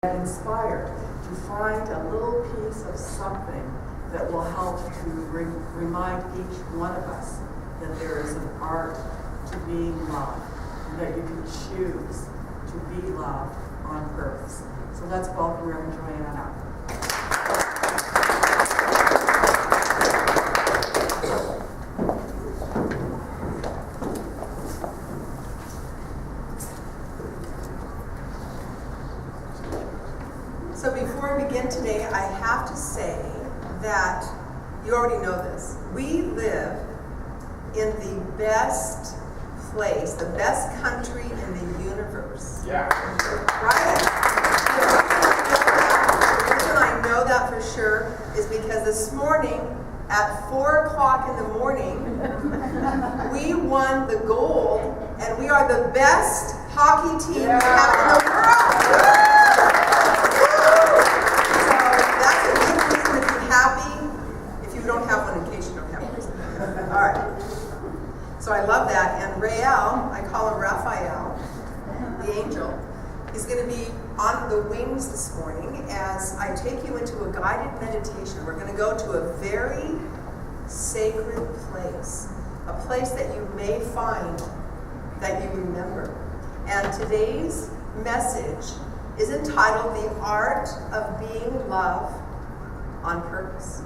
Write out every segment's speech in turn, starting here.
inspired to find a little piece of something that will help to remind each one of us that there is an art to being loved, and that you can choose to be loved on purpose. So let's welcome Reverend Joanna up. So before we begin today, I have to say that you already know this. We live in the best place, the best country in the universe. Yeah. Right? The reason I know that for sure is because this morning at 4 o'clock in the morning, we won the gold, and we are the best hockey team we have in the world. Don't have one in case you don't have one. All right. So I love that. And Rael, I call him Raphael, the angel, he's going to be on the wings this morning as I take you into a guided meditation. We're going to go to a very sacred place, a place that you may find that you remember. And today's message is entitled The Art of Being Love on Purpose.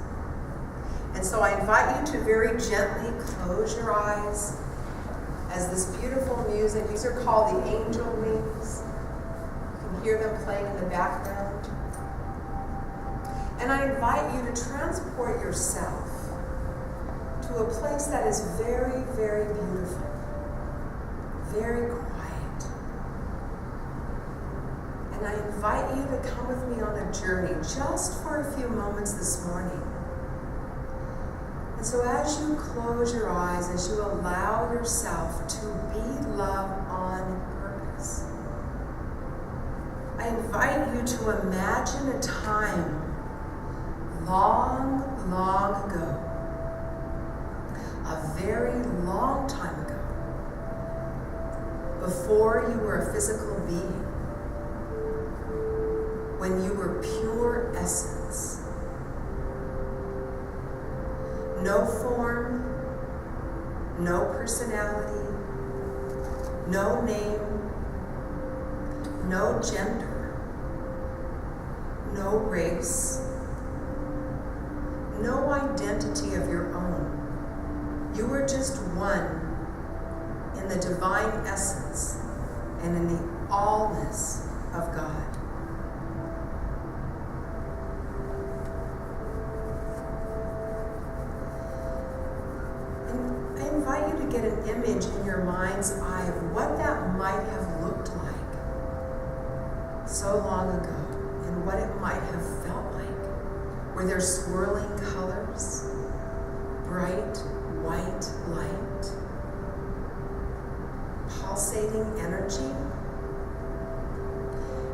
And so I invite you to very gently close your eyes as this beautiful music, these are called the angel wings. You can hear them playing in the background. And I invite you to transport yourself to a place that is very, very beautiful, very quiet. And I invite you to come with me on a journey just for a few moments this morning. So as you close your eyes, as you allow yourself to be love on purpose, I invite you to imagine a time long, long ago, a very long time ago, before you were a physical being, when you were pure essence. No form, no personality, no name, no gender, no race, no identity of your own. You were just one in the divine essence and in the allness of God. I invite you to get an image in your mind's eye of what that might have looked like so long ago and what it might have felt like. Were there swirling colors, bright white light, pulsating energy,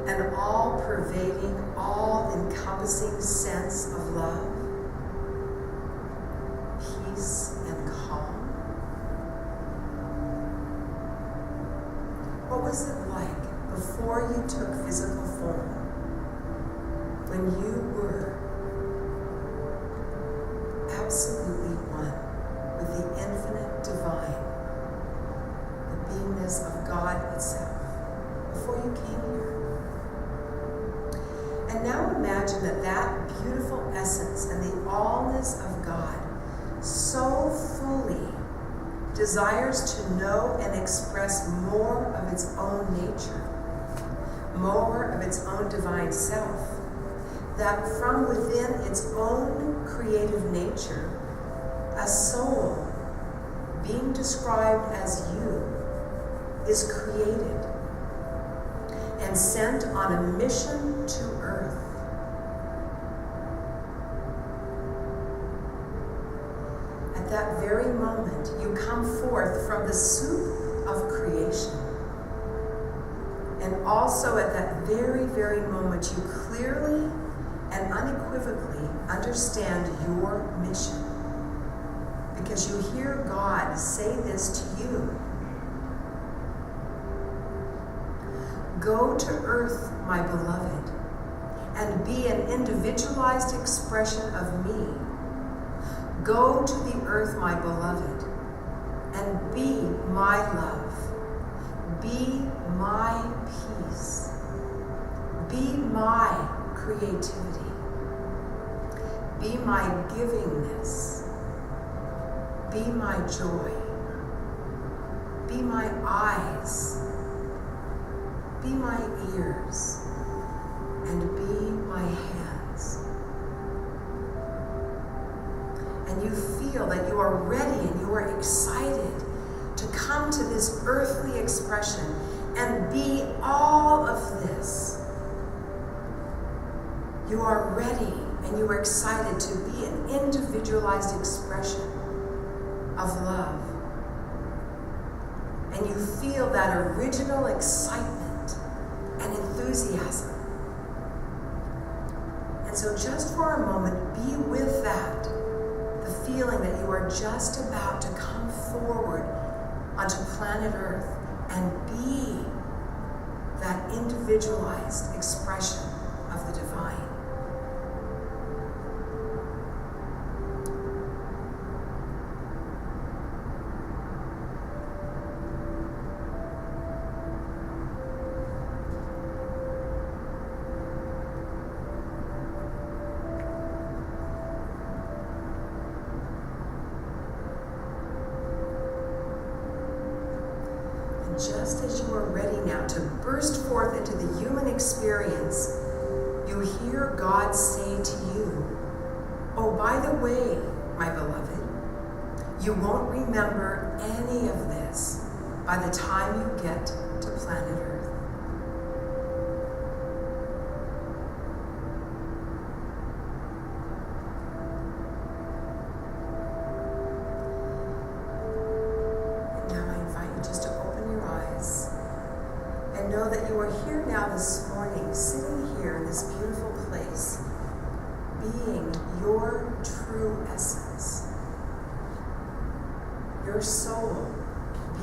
an all-pervading, all-encompassing sense of love, peace, and calm? What was it like before you took physical form, when you were absolutely one with the infinite divine, the beingness of God itself, before you came here? And now imagine that beautiful essence and the allness of God so fully desires to know and express more of its own nature, more of its own divine self, that from within its own creative nature, a soul, being described as you, is created and sent on a mission to earth. At that very moment, you come forth from the soup of creation. And also at that very, very moment, you clearly and unequivocally understand your mission. Because you hear God say this to you. Go to earth, my beloved, be an individualized expression of me. Go to the earth, my beloved, and be my love. Be my peace. Be my creativity. Be my givingness. Be my joy. Be my eyes. Be my ears. And be my hands. And you feel that you are ready and you are excited to come to this earthly expression and be all of this. You are ready and you are excited to be an individualized expression of love. And you feel that original excitement and enthusiasm. And so just for a moment, be with that, the feeling that you are just about to come forward onto planet Earth and be that individualized expression of the divine. Just as you are ready now to burst forth into the human experience, you hear God say to you, oh, by the way, my beloved, you won't remember any of this by the time you get to planet Earth. And know that you are here now this morning, sitting here in this beautiful place, being your true essence. Your soul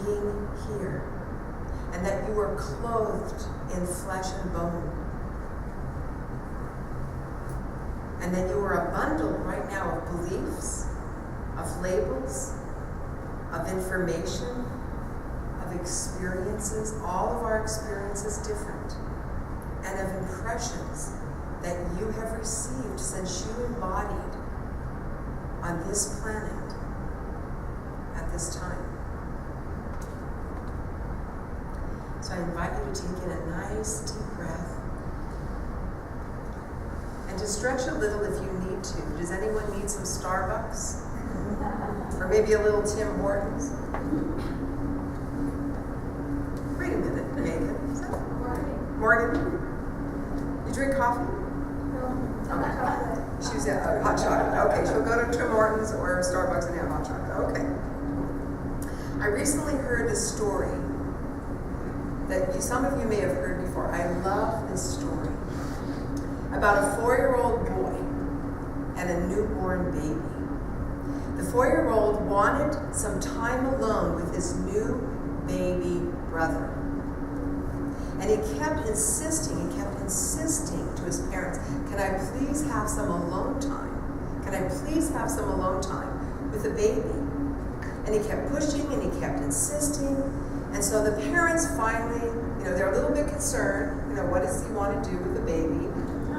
being here. And that you are clothed in flesh and bone. And that you are a bundle right now of beliefs, of labels, of information, of experiences, all of our experiences different, and of impressions that you have received since you embodied on this planet at this time. So I invite you to take in a nice deep breath and to stretch a little if you need to. Does anyone need some Starbucks? Or maybe a little Tim Hortons? Wait a minute, Megan. Is that Morgan? You drink coffee? No. She's at hot chocolate. Okay, she'll go to Tim Hortons or Starbucks and have hot chocolate. Okay. I recently heard a story that some of you may have heard before. I love this story about a 4-year-old boy and a newborn baby. The 4-year-old wanted some time alone with his new baby brother. And he kept insisting to his parents, can I please have some alone time? Can I please have some alone time with the baby? And he kept pushing and he kept insisting. And so the parents finally, they're a little bit concerned, what does he want to do with the baby?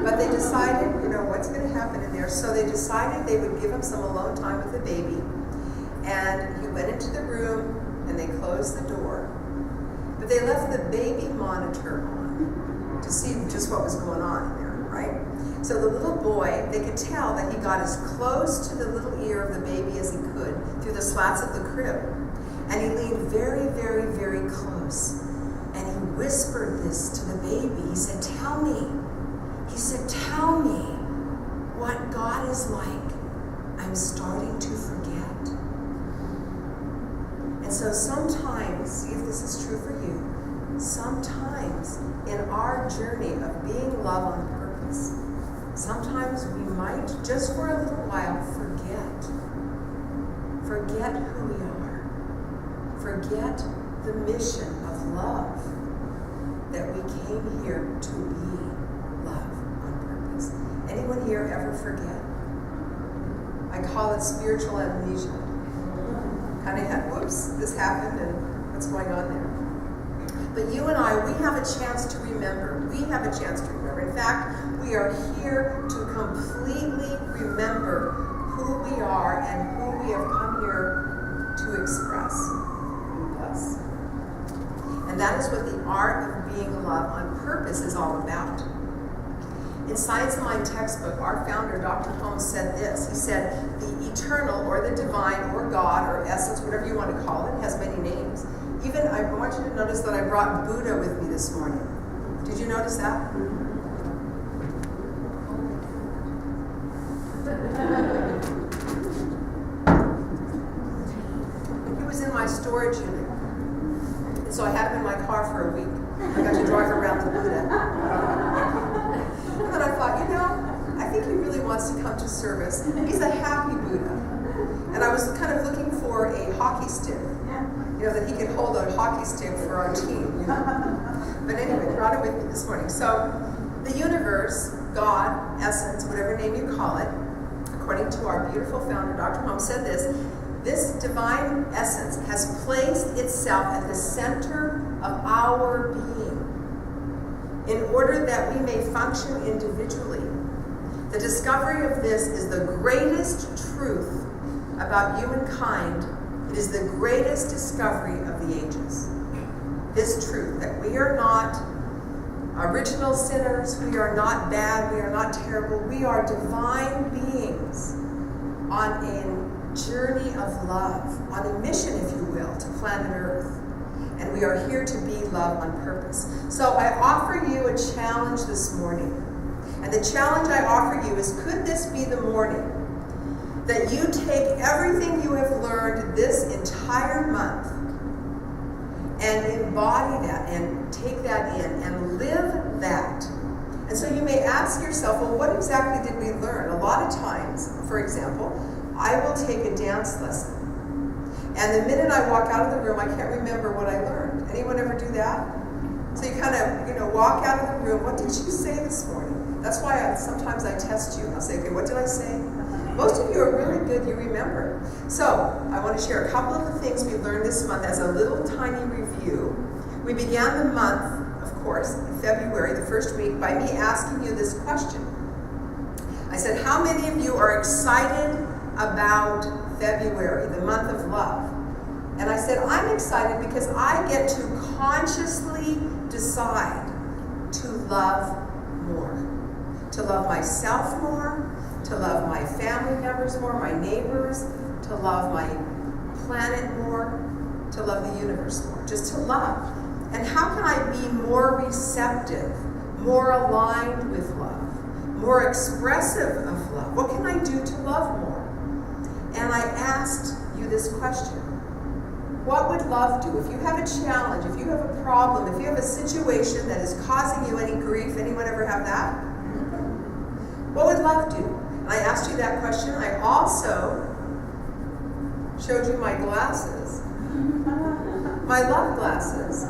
But they decided, what's going to happen in there? So they decided they would give him some alone time with the baby. And he went into the room and they closed the door. But they left the baby monitor on to see just what was going on in there, right? So the little boy, they could tell that he got as close to the little ear of the baby as he could through the slats of the crib. And he leaned very, very, very close. And he whispered this to the baby. He said, tell me. He said, tell me what God is like. I'm starting to forget. And so sometimes, see if this is true for you, sometimes in our journey of being love on purpose, sometimes we might, just for a little while, forget who we are, forget the mission of love, that we came here to be love on purpose. here ever forget? I call it spiritual amnesia. Kind of had, whoops, this happened and what's going on there? But you and I, we have a chance to remember. We have a chance to remember. In fact, we are here to completely remember who we are and who we have come here to express. Us. And that is what the art of being love on purpose is all about. In Science of Mind textbook, our founder, Dr. Holmes, said this. He said, the eternal or the divine or God or essence, whatever you want to call it, has many names. Even, I want you to notice that I brought Buddha with me this morning. Did you notice that? He was in my storage unit. And so I had him in my car for a week. I got to drive around the Buddha. And then I thought, I think he really wants to come to service. He's a happy Buddha. And I was kind of looking for a hockey stick. That he could hold a hockey stick for our team. But anyway, brought it with me this morning. So the universe, God, essence, whatever name you call it, according to our beautiful founder, Dr. Holmes, said this divine essence has placed itself at the center of our being in order that we may function individually. The discovery of this is the greatest truth about humankind. It is the greatest discovery of the ages. This truth, that we are not original sinners, we are not bad, we are not terrible, we are divine beings on a journey of love, on a mission, if you will, to planet Earth. And we are here to be love on purpose. So I offer you a challenge this morning. And the challenge I offer you is, could this be the morning that you take everything you have learned this entire month and embody that and take that in and live that? And so you may ask yourself, well, what exactly did we learn? A lot of times, for example, I will take a dance lesson. And the minute I walk out of the room, I can't remember what I learned. Anyone ever do that? So you kind of, walk out of the room. What did you say this morning? That's why sometimes I test you. I'll say, okay, what did I say? Most of you are really good, you remember. So I want to share a couple of the things we learned this month as a little tiny review. We began the month, of course, in February, the first week, by me asking you this question. I said, how many of you are excited about February, the month of love? And I said, I'm excited because I get to consciously decide to love more. To love myself more, to love my family members more, my neighbors, to love my planet more, to love the universe more, just to love. And how can I be more receptive, more aligned with love, more expressive of love? What can I do to love more? And I asked you this question. What would love do? If you have a challenge, if you have a problem, if you have a situation that is causing you any grief, anyone ever have that? What would love do? And I asked you that question. I also showed you my glasses, my love glasses.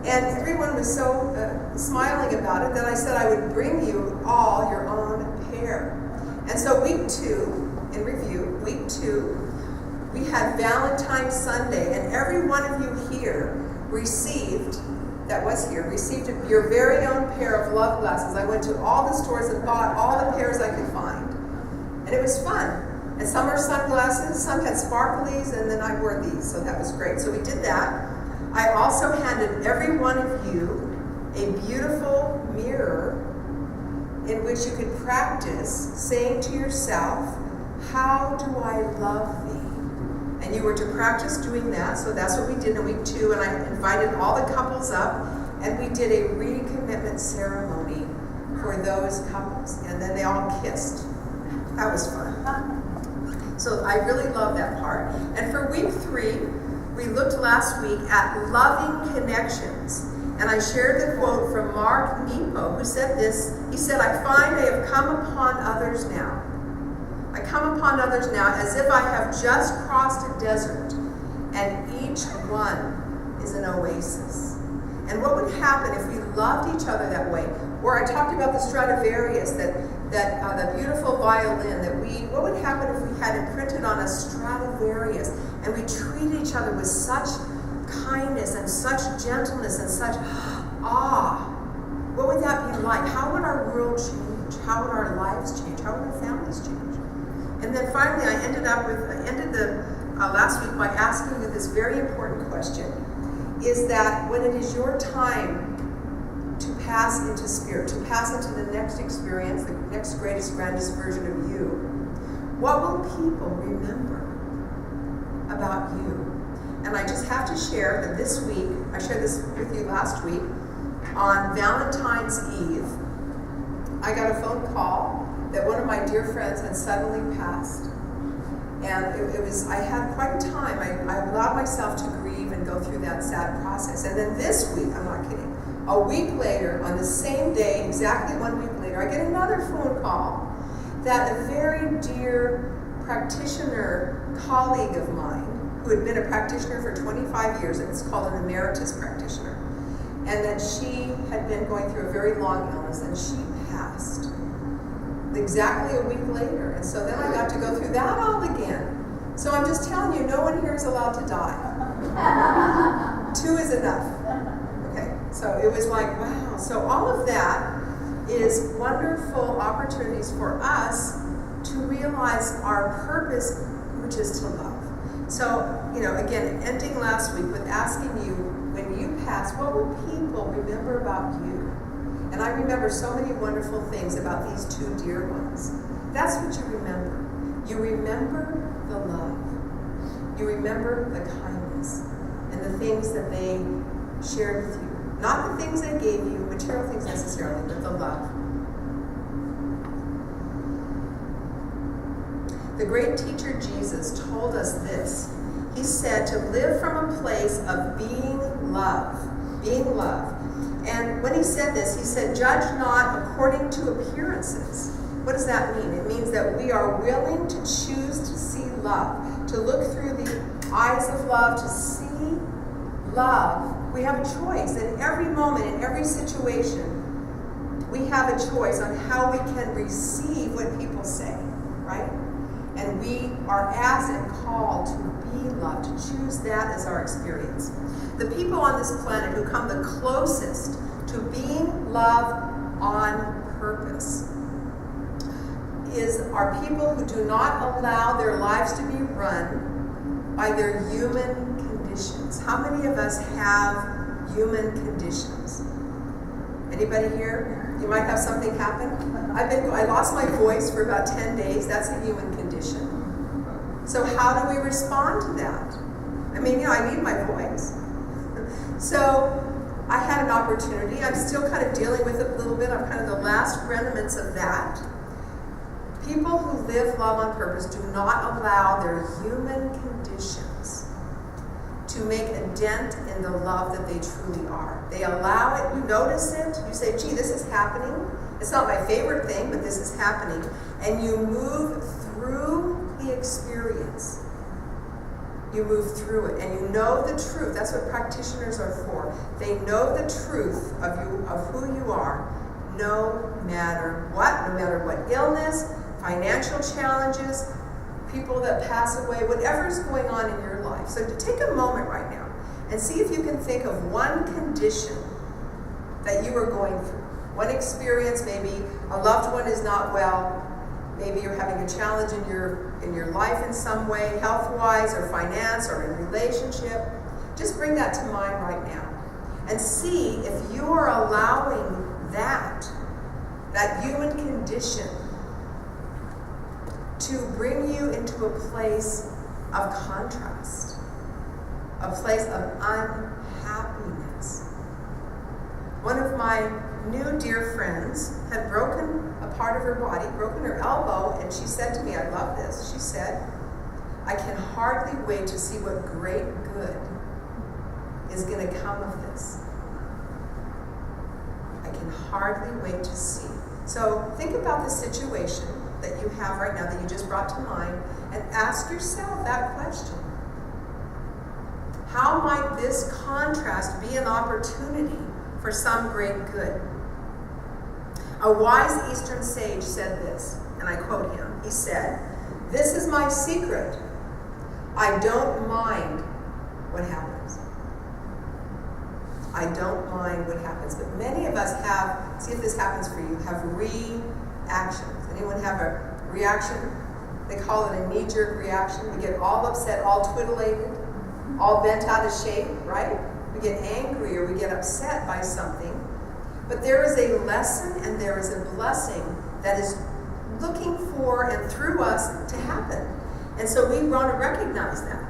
And everyone was so smiling about it that I said I would bring you all your own pair. And so week 2, in review, week 2, we had Valentine's Sunday, and every one of you here received your very own pair of love glasses. I went to all the stores and bought all the pairs I could find. And it was fun. And some are sunglasses, some had sparklies, and then I wore these, so that was great. So we did that. I also handed every one of you a beautiful mirror in which you could practice saying to yourself, how do I love thee? And you were to practice doing that, so that's what we did in week 2, and I invited all the couples up, and we did a recommitment ceremony for those couples, and then they all kissed. That was fun. So I really love that part. And for week 3, we looked last week at loving connections, and I shared the quote from Mark Nepo, who said this. He said, I find I have come upon others now. I come upon others now as if I have just crossed a desert, and each one is an oasis. And what would happen if we loved each other that way? Or I talked about the Stradivarius, that the beautiful violin that what would happen if we had it printed on a Stradivarius and we treated each other with such kindness and such gentleness and such awe? What would that be like? How would our world change? How would our lives change? How would our families change? And then finally, I ended the last week by asking you this very important question, is that when it is your time to pass into spirit, to pass into the next experience, the next greatest, grandest version of you, what will people remember about you? And I just have to share that this week, I shared this with you last week, on Valentine's Eve, I got a phone call that one of my dear friends had suddenly passed. And I had quite a time. I allowed myself to grieve and go through that sad process. And then this week, I'm not kidding, a week later, on the same day, exactly 1 week later, I get another phone call that a very dear practitioner colleague of mine, who had been a practitioner for 25 years, and it's called an emeritus practitioner, and that she had been going through a very long illness, and she passed exactly a week later. And so then I got to go through that all again. So I'm just telling you, no one here is allowed to die. 2 is enough. Okay, so it was like, wow. So all of that is wonderful opportunities for us to realize our purpose, which is to love. So, again, ending last week with asking you, when you pass, what will people remember about you? And I remember so many wonderful things about these 2 dear ones. That's what you remember. You remember the love. You remember the kindness and the things that they shared with you. Not the things they gave you, material things necessarily, but the love. The great teacher Jesus told us this. He said to live from a place of being love. Being love. And when he said this, he said, judge not according to appearances. What does that mean? It means that we are willing to choose to see love, to look through the eyes of love, to see love. We have a choice in every moment, in every situation. We have a choice on how we can receive what people say, right? And we are asked and called to be love, to choose that as our experience. The people on this planet who come the closest to being love on purpose are people who do not allow their lives to be run by their human conditions. How many of us have human conditions? Anybody here? You might have something happen. I lost my voice for about 10 days. That's a human condition. So how do we respond to that? I mean, I need my voice. So I had an opportunity. I'm still kind of dealing with it a little bit. I'm kind of the last remnants of that. People who live love on purpose do not allow their human conditions to make a dent in the love that they truly are. They allow it, you notice it, you say, gee, this is happening. It's not my favorite thing, but this is happening. And you move through the experience. You move through it, and you know the truth. That's what practitioners are for. They know the truth of you, of who you are, no matter what illness, financial challenges, people that pass away, whatever's going on in your life. So to take a moment right now and see if you can think of one condition that you are going through. One experience, maybe a loved one is not well, maybe you're having a challenge in your life in some way, health-wise or finance or in relationship. Just bring that to mind right now and see if you are allowing that human condition to bring you into a place of contrast, a place of unhappiness. One of my new dear friends had broken a part of her body, broken her elbow, and she said to me, I love this, she said, I can hardly wait to see what great good is going to come of this. I can hardly wait to see. So think about the situation that you have right now that you just brought to mind and ask yourself that question. How might this contrast be an opportunity for some great good? A wise Eastern sage said this, and I quote him. He said, "This is my secret. I don't mind what happens. I don't mind what happens." But many of us have, see if this happens for you, have reactions. Anyone have a reaction? They call it a knee-jerk reaction. We get all upset, all twiddlated, all bent out of shape, right? We get angry or we get upset by something. But there is a lesson and there is a blessing that is looking for and through us to happen. And so we want to recognize that.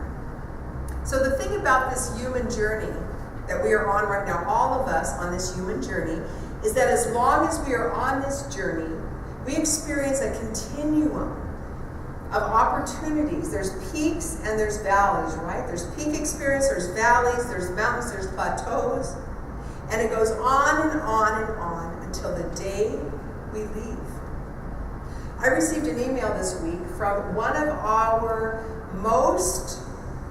So the thing about this human journey that we are on right now, all of us on this human journey, is that as long as we are on this journey, we experience a continuum of opportunities. There's peaks and there's valleys, right? There's peak experience, there's valleys, there's mountains, there's plateaus. And it goes on and on and on until the day we leave. I received an email this week from one of our most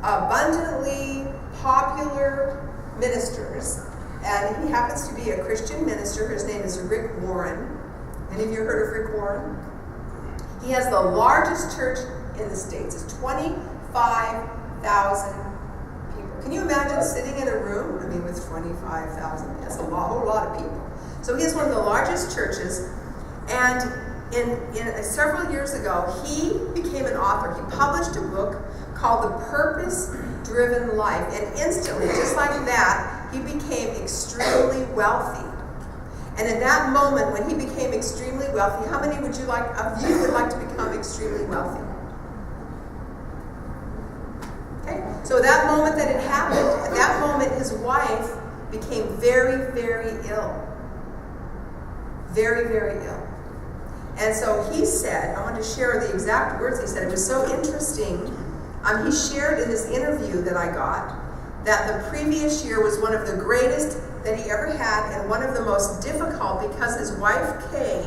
abundantly popular ministers, and he happens to be a Christian minister. His name is Rick Warren. Any of you heard of Rick Warren? He has the largest church in the States. It's 25,000 people. Can you imagine sitting in a room? I mean, with 25,000, that's a whole lot of people. So he has one of the largest churches, and several years ago, he became an author. He published a book called The Purpose-Driven Life, and instantly, just like that, he became extremely wealthy. And in that moment, when he became extremely wealthy, how many of you would like to become extremely wealthy? Okay, so that moment that it happened, at that moment, his wife became very, very ill. Very, very ill. And so he said, I want to share the exact words he said. It was so interesting. He shared in this interview that I got that the previous year was one of the greatest that he ever had and one of the most difficult because his wife, Kay,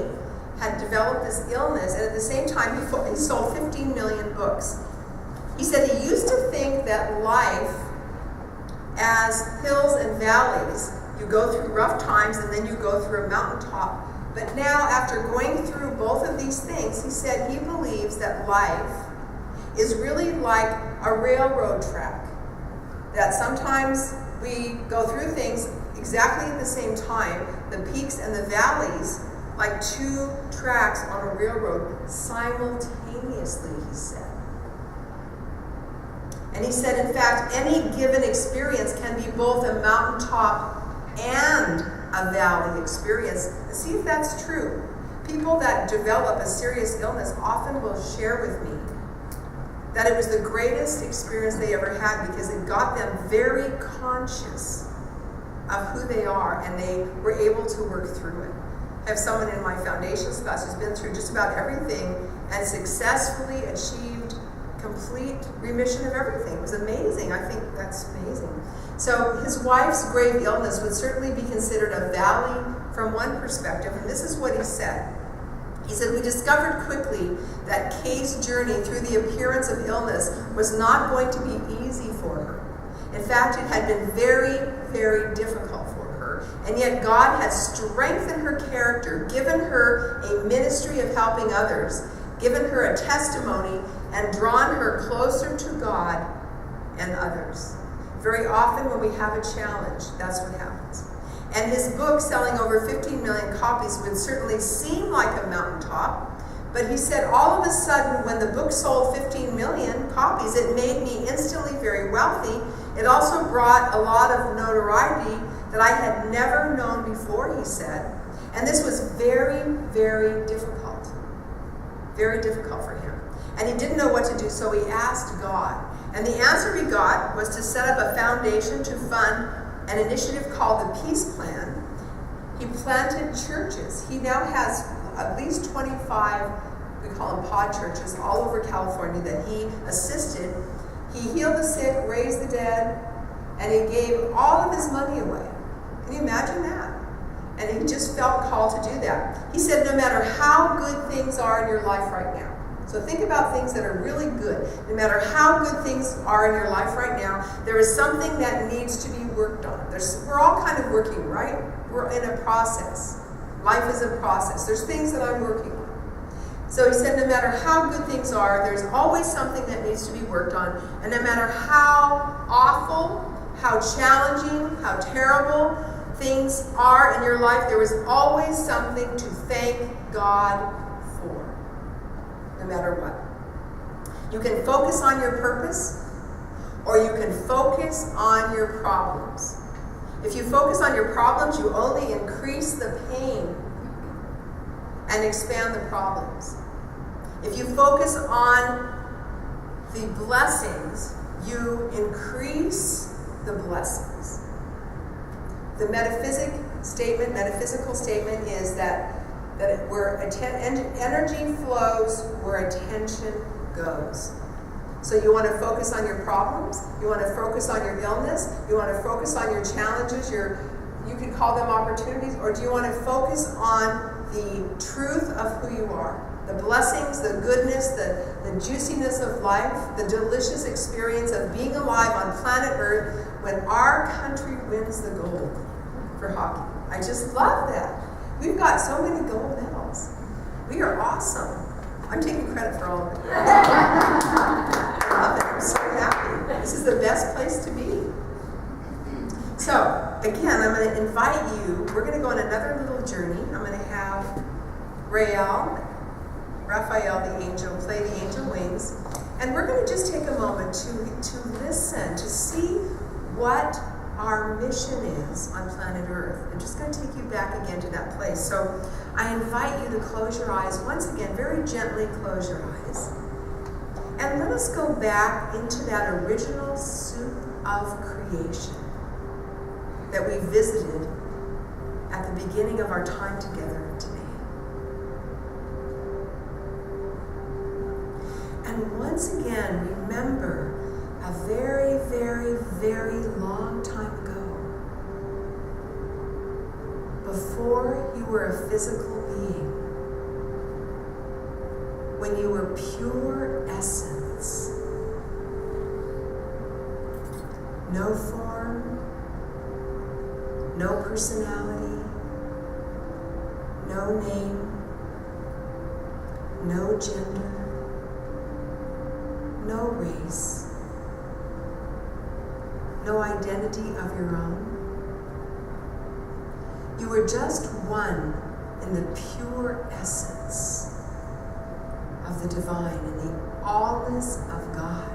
had developed this illness, and at the same time he sold 15 million books. He said he used to think that life as hills and valleys, you go through rough times and then you go through a mountaintop. But now, after going through both of these things, he said he believes that life is really like a railroad track. That sometimes we go through things exactly at the same time, the peaks and the valleys, like two tracks on a railroad simultaneously, he said. And he said, in fact, any given experience can be both a mountaintop and a valley experience. And see if that's true. People that develop a serious illness often will share with me that it was the greatest experience they ever had because it got them very conscious of who they are and they were able to work through it. I have someone in my foundations class who's been through just about everything and successfully achieved complete remission of everything. It was amazing. I think that's amazing. So his wife's grave illness would certainly be considered a valley from one perspective, and this is what he said. He said, "We discovered quickly that Kay's journey through the appearance of illness was not going to be easy for her. In fact, it had been very, very difficult for her, and yet God had strengthened her character, given her a ministry of helping others, given her a testimony, and drawn her closer to God and others." Very often when we have a challenge, that's what happens. And his book, selling over 15 million copies, would certainly seem like a mountaintop, but he said all of a sudden when the book sold 15 million copies, it made me instantly very wealthy. It also brought a lot of notoriety that I had never known before, he said. And this was very, very difficult. Very difficult for him. And he didn't know what to do, so he asked God. And the answer he got was to set up a foundation to fund an initiative called the Peace Plan. He planted churches. He now has at least 25, we call them pod churches, all over California that he assisted. He healed the sick, raised the dead, and he gave all of his money away. Can you imagine that? And he just felt called to do that. He said, no matter how good things are in your life right now, so think about things that are really good. No matter how good things are in your life right now, there is something that needs to be worked on. We're all kind of working, right? We're in a process. Life is a process. There's things that I'm working on. So he said, no matter how good things are, there's always something that needs to be worked on. And no matter how awful, how challenging, how terrible things are in your life, there is always something to thank God for, no matter what. You can focus on your purpose, or you can focus on your problems. If you focus on your problems, you only increase the pain and expand the problems. If you focus on the blessings, you increase the blessings. The metaphysical statement is that where energy flows, where attention goes. So you want to focus on your problems, you want to focus on your illness, you want to focus on your challenges, you can call them opportunities, or do you want to focus on the truth of who you are? The blessings, the goodness, the juiciness of life, the delicious experience of being alive on planet Earth when our country wins the gold for hockey. I just love that. We've got so many gold medals. We are awesome. I'm taking credit for all of it. I love it. I'm so happy. This is the best place to be. So, again, I'm going to invite you. We're going to go on another little journey. I'm going to have Raphael, the angel, play the angel wings. And we're going to just take a moment to listen, to see what our mission is on planet Earth. I'm just going to take you back again to that place. So I invite you to close your eyes. Once again, very gently close your eyes. And let us go back into that original soup of creation that we visited at the beginning of our time together today. And once again, remember a very, very, very long time ago, before you were a physical being, when you were pure essence, no form, no personality, no name, no gender, no race, no identity of your own. You were just one in the pure essence of the divine, in the allness of God,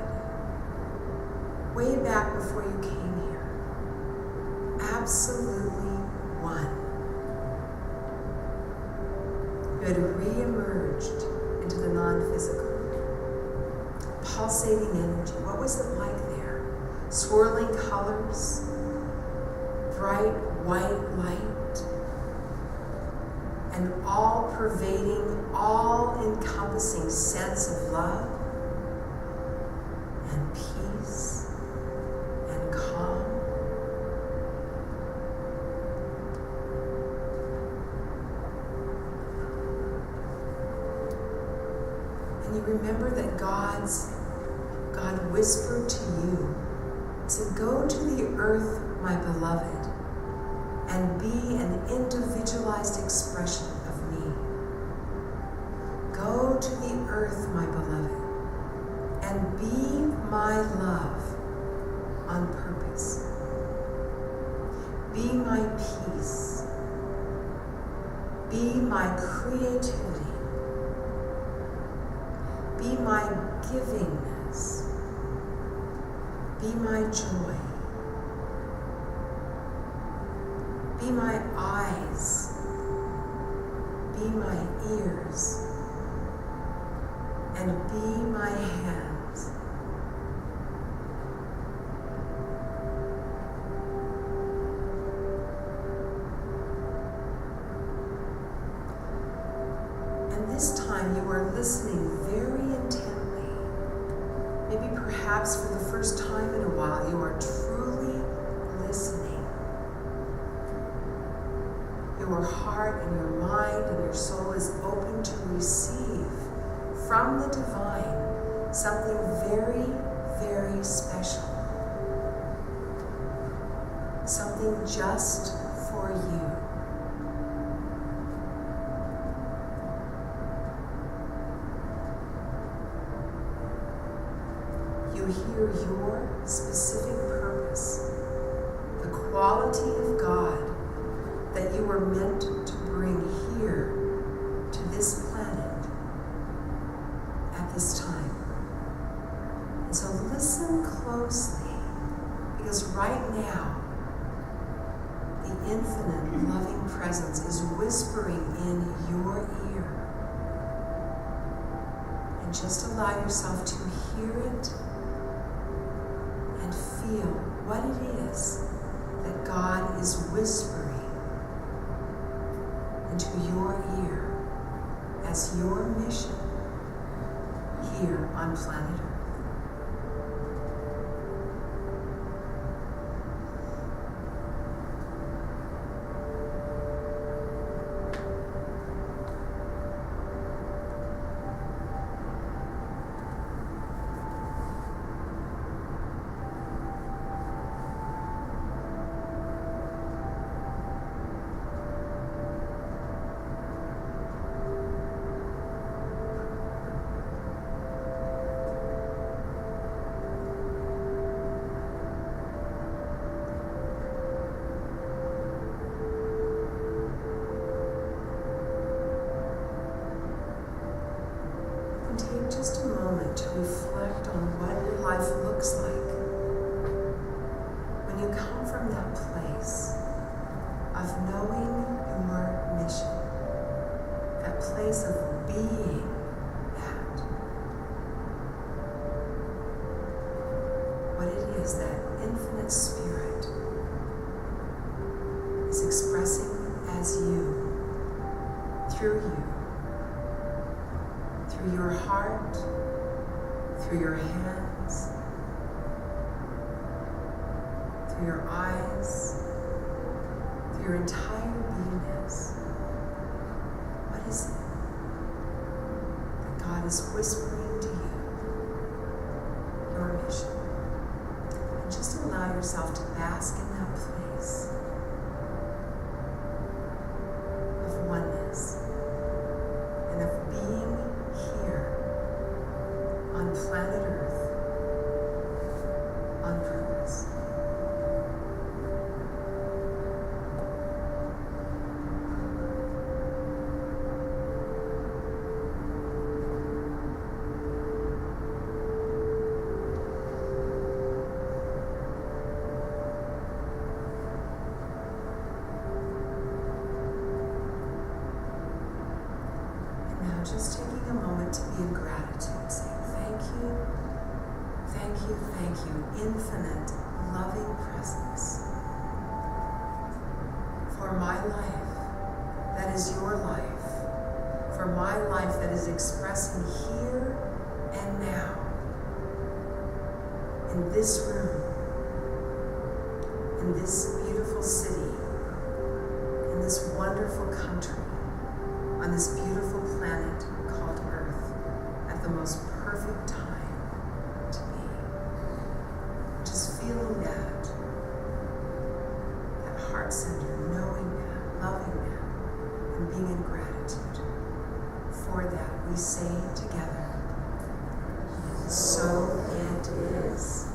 way back before you came here. Absolutely one. You had re-emerged into the non-physical. Pulsating energy. What was it like there? Swirling colors, bright white light, an all-pervading, all-encompassing sense of love and peace and calm. And you remember that God whispered to you, said, "Go to the earth, my beloved, and be an individualized expression of me. Go to the earth, my beloved, and be my love on purpose. Be my peace. Be my creativity. Be my givingness. Be my joy. Be my eyes. Be my ears. And be my hands. And this time you are listening very intently. Maybe perhaps for the first time in a while you are truly listening. Your heart and your mind and your soul is open to receive from the divine something very, very special. Something just for you. hear your specific purpose, the quality of God that you were meant to bring here to this planet at this time. And so listen closely, because right now, the infinite loving presence is whispering in your ear. And just allow yourself to hear it and feel what it is that God is whispering into your ear as your mission here on planet Earth. Take just a moment to reflect on what your life looks like when you come from that place of knowing your mission, that place of being that. What it is that infinite spirit is expressing as you, through you. Through your heart, through your hands, through your eyes, through your entire beingness. What is it that God is whispering to you? Your mission. And just allow yourself to bask in that place of oneness and of being here on planet Earth on purpose. And now just taking a moment to be in gratitude, saying thank you, infinite, loving presence, for my life that is your life, for my life that is expressing here and now, in this room, in this beautiful city, in this wonderful country, on this beautiful planet called Earth, at the most perfect time to be. Just feeling that heart center, knowing that, loving that, and being in gratitude. For that, we say together, so it is.